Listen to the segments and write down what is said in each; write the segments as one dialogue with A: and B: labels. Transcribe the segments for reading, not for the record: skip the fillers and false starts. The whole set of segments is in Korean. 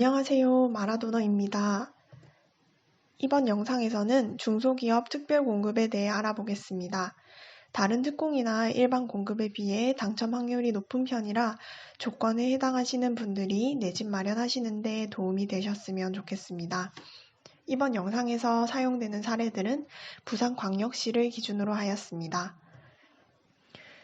A: 안녕하세요. 마라도너입니다. 이번 영상에서는 중소기업 특별공급에 대해 알아보겠습니다. 다른 특공이나 일반 공급에 비해 당첨 확률이 높은 편이라 조건에 해당하시는 분들이 내 집 마련하시는 데 도움이 되셨으면 좋겠습니다. 이번 영상에서 사용되는 사례들은 부산광역시를 기준으로 하였습니다.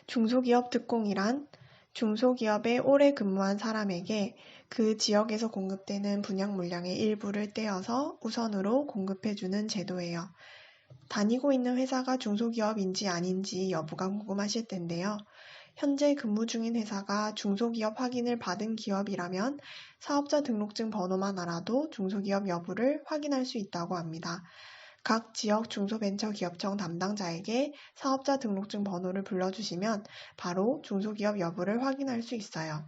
A: 중소기업 특공이란 중소기업에 오래 근무한 사람에게 그 지역에서 공급되는 분양 물량의 일부를 떼어서 우선으로 공급해주는 제도예요. 다니고 있는 회사가 중소기업인지 아닌지 여부가 궁금하실 텐데요. 현재 근무 중인 회사가 중소기업 확인을 받은 기업이라면 사업자 등록증 번호만 알아도 중소기업 여부를 확인할 수 있다고 합니다. 각 지역 중소벤처기업청 담당자에게 사업자 등록증 번호를 불러주시면 바로 중소기업 여부를 확인할 수 있어요.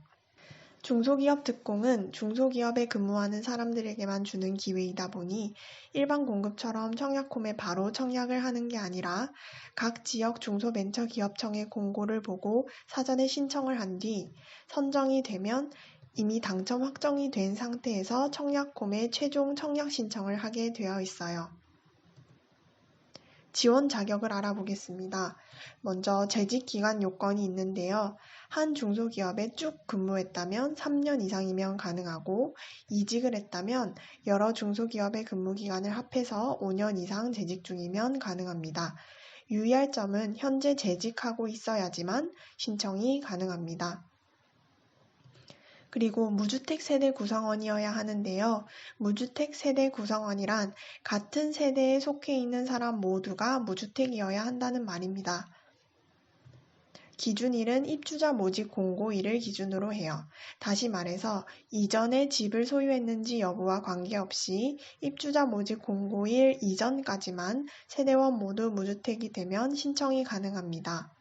A: 중소기업 특공은 중소기업에 근무하는 사람들에게만 주는 기회이다 보니 일반 공급처럼 청약홈에 바로 청약을 하는 게 아니라 각 지역 중소벤처기업청의 공고를 보고 사전에 신청을 한 뒤 선정이 되면 이미 당첨 확정이 된 상태에서 청약홈에 최종 청약 신청을 하게 되어 있어요. 지원 자격을 알아보겠습니다. 먼저 재직기간 요건이 있는데요. 한 중소기업에 쭉 근무했다면 3년 이상이면 가능하고 이직을 했다면 여러 중소기업의 근무기간을 합해서 5년 이상 재직 중이면 가능합니다. 유의할 점은 현재 재직하고 있어야지만 신청이 가능합니다. 그리고 무주택 세대 구성원이어야 하는데요. 무주택 세대 구성원이란 같은 세대에 속해 있는 사람 모두가 무주택이어야 한다는 말입니다. 기준일은 입주자 모집 공고일을 기준으로 해요. 다시 말해서 이전에 집을 소유했는지 여부와 관계없이 입주자 모집 공고일 이전까지만 세대원 모두 무주택이 되면 신청이 가능합니다.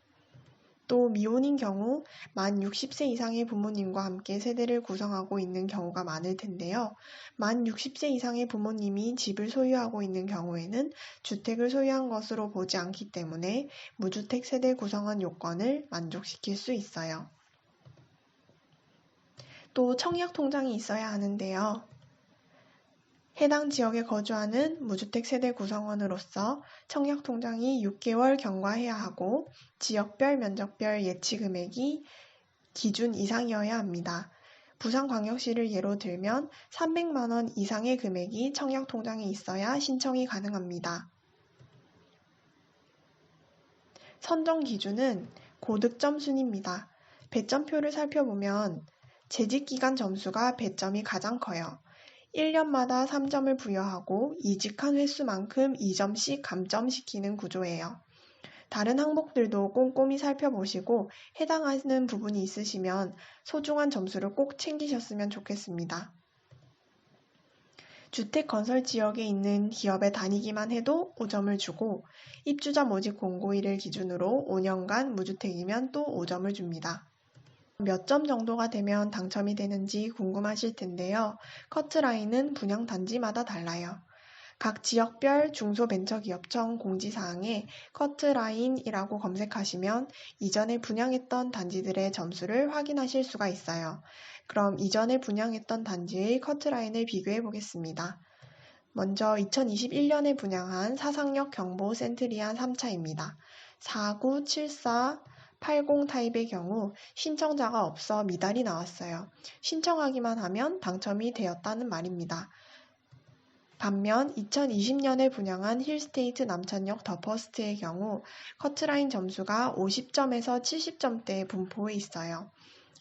A: 또 미혼인 경우 만 60세 이상의 부모님과 함께 세대를 구성하고 있는 경우가 많을 텐데요. 만 60세 이상의 부모님이 집을 소유하고 있는 경우에는 주택을 소유한 것으로 보지 않기 때문에 무주택 세대 구성원 요건을 만족시킬 수 있어요. 또 청약 통장이 있어야 하는데요. 해당 지역에 거주하는 무주택 세대 구성원으로서 청약통장이 6개월 경과해야 하고 지역별 면적별 예치 금액이 기준 이상이어야 합니다. 부산광역시를 예로 들면 300만 원 이상의 금액이 청약통장에 있어야 신청이 가능합니다. 선정 기준은 고득점 순입니다. 배점표를 살펴보면 재직기간 점수가 배점이 가장 커요. 1년마다 3점을 부여하고 이직한 횟수만큼 2점씩 감점시키는 구조예요. 다른 항목들도 꼼꼼히 살펴보시고 해당하는 부분이 있으시면 소중한 점수를 꼭 챙기셨으면 좋겠습니다. 주택 건설 지역에 있는 기업에 다니기만 해도 5점을 주고 입주자 모집 공고일을 기준으로 5년간 무주택이면 또 5점을 줍니다. 몇 점 정도가 되면 당첨이 되는지 궁금하실 텐데요. 커트라인은 분양 단지마다 달라요. 각 지역별 중소벤처기업청 공지사항에 커트라인이라고 검색하시면 이전에 분양했던 단지들의 점수를 확인하실 수가 있어요. 그럼 이전에 분양했던 단지의 커트라인을 비교해 보겠습니다. 먼저 2021년에 분양한 사상역 경보 센트리안 3차입니다. 4974 80 타입의 경우 신청자가 없어 미달이 나왔어요. 신청하기만 하면 당첨이 되었다는 말입니다. 반면 2020년에 분양한 힐스테이트 남천역 더퍼스트의 경우 커트라인 점수가 50점에서 70점대에 분포해 있어요.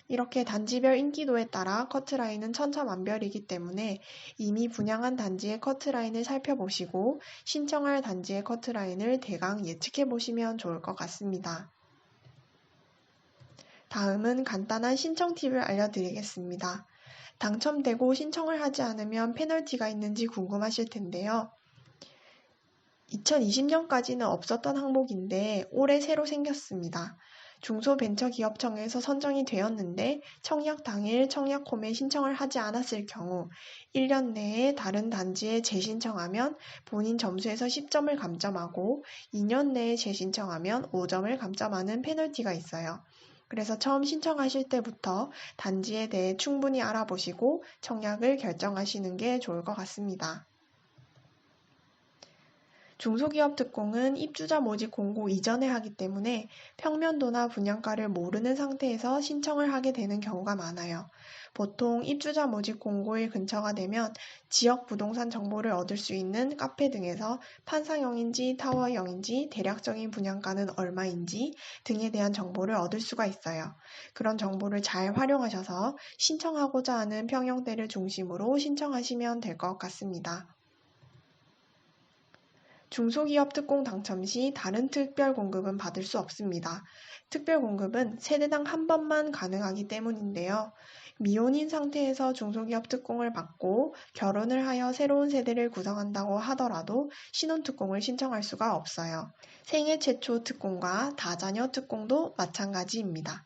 A: 이렇게 단지별 인기도에 따라 커트라인은 천차만별이기 때문에 이미 분양한 단지의 커트라인을 살펴보시고 신청할 단지의 커트라인을 대강 예측해 보시면 좋을 것 같습니다. 다음은 간단한 신청 팁을 알려드리겠습니다. 당첨되고 신청을 하지 않으면 페널티가 있는지 궁금하실 텐데요. 2020년까지는 없었던 항목인데 올해 새로 생겼습니다. 중소벤처기업청에서 선정이 되었는데 청약 당일 청약홈에 신청을 하지 않았을 경우 1년 내에 다른 단지에 재신청하면 본인 점수에서 10점을 감점하고 2년 내에 재신청하면 5점을 감점하는 페널티가 있어요. 그래서 처음 신청하실 때부터 단지에 대해 충분히 알아보시고 청약을 결정하시는 게 좋을 것 같습니다. 중소기업 특공은 입주자 모집 공고 이전에 하기 때문에 평면도나 분양가를 모르는 상태에서 신청을 하게 되는 경우가 많아요. 보통 입주자 모집 공고일 근처가 되면 지역 부동산 정보를 얻을 수 있는 카페 등에서 판상형인지 타워형인지 대략적인 분양가는 얼마인지 등에 대한 정보를 얻을 수가 있어요. 그런 정보를 잘 활용하셔서 신청하고자 하는 평형대를 중심으로 신청하시면 될 것 같습니다. 중소기업 특공 당첨 시 다른 특별 공급은 받을 수 없습니다. 특별 공급은 세대당 한 번만 가능하기 때문인데요. 미혼인 상태에서 중소기업 특공을 받고 결혼을 하여 새로운 세대를 구성한다고 하더라도 신혼특공을 신청할 수가 없어요. 생애 최초 특공과 다자녀 특공도 마찬가지입니다.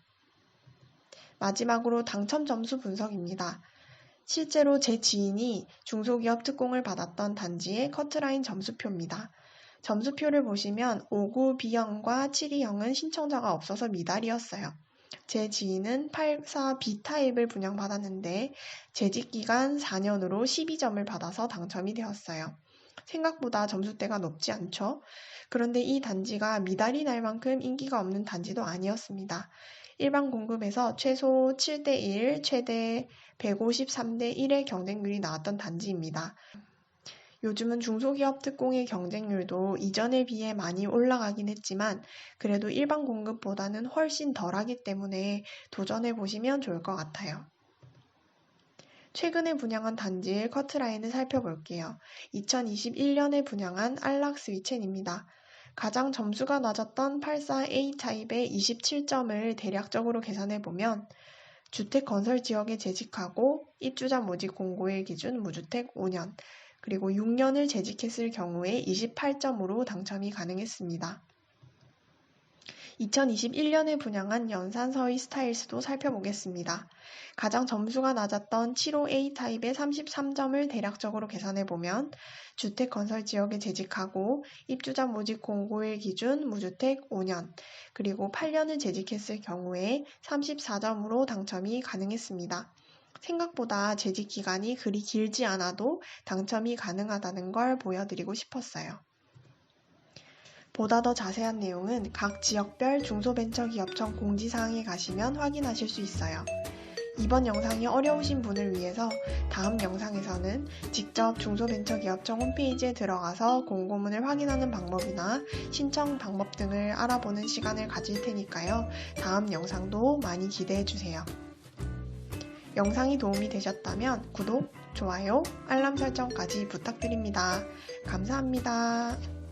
A: 마지막으로 당첨 점수 분석입니다. 실제로 제 지인이 중소기업 특공을 받았던 단지의 커트라인 점수표입니다. 점수표를 보시면 5구 B형과 7E형은 신청자가 없어서 미달이었어요. 제 지인은 84 B타입을 분양받았는데 재직기간 4년으로 12점을 받아서 당첨이 되었어요. 생각보다 점수대가 높지 않죠? 그런데 이 단지가 미달이 날 만큼 인기가 없는 단지도 아니었습니다. 일반 공급에서 최소 7대1, 최대 153대1의 경쟁률이 나왔던 단지입니다. 요즘은 중소기업 특공의 경쟁률도 이전에 비해 많이 올라가긴 했지만 그래도 일반 공급보다는 훨씬 덜하기 때문에 도전해 보시면 좋을 것 같아요. 최근에 분양한 단지의 커트라인을 살펴볼게요. 2021년에 분양한 안락스위첸입니다. 가장 점수가 낮았던 84A 타입의 27점을 대략적으로 계산해보면 주택 건설 지역에 재직하고 입주자 모집 공고일 기준 무주택 5년, 그리고 6년을 재직했을 경우에 28점으로 당첨이 가능했습니다. 2021년에 분양한 연산 서희 스타일스도 살펴보겠습니다. 가장 점수가 낮았던 75A 타입의 33점을 대략적으로 계산해보면 주택 건설 지역에 재직하고 입주자 모집 공고일 기준 무주택 5년, 그리고 8년을 재직했을 경우에 34점으로 당첨이 가능했습니다. 생각보다 재직 기간이 그리 길지 않아도 당첨이 가능하다는 걸 보여드리고 싶었어요. 보다 더 자세한 내용은 각 지역별 중소벤처기업청 공지사항에 가시면 확인하실 수 있어요. 이번 영상이 어려우신 분을 위해서 다음 영상에서는 직접 중소벤처기업청 홈페이지에 들어가서 공고문을 확인하는 방법이나 신청 방법 등을 알아보는 시간을 가질 테니까요. 다음 영상도 많이 기대해 주세요. 영상이 도움이 되셨다면 구독, 좋아요, 알람 설정까지 부탁드립니다. 감사합니다.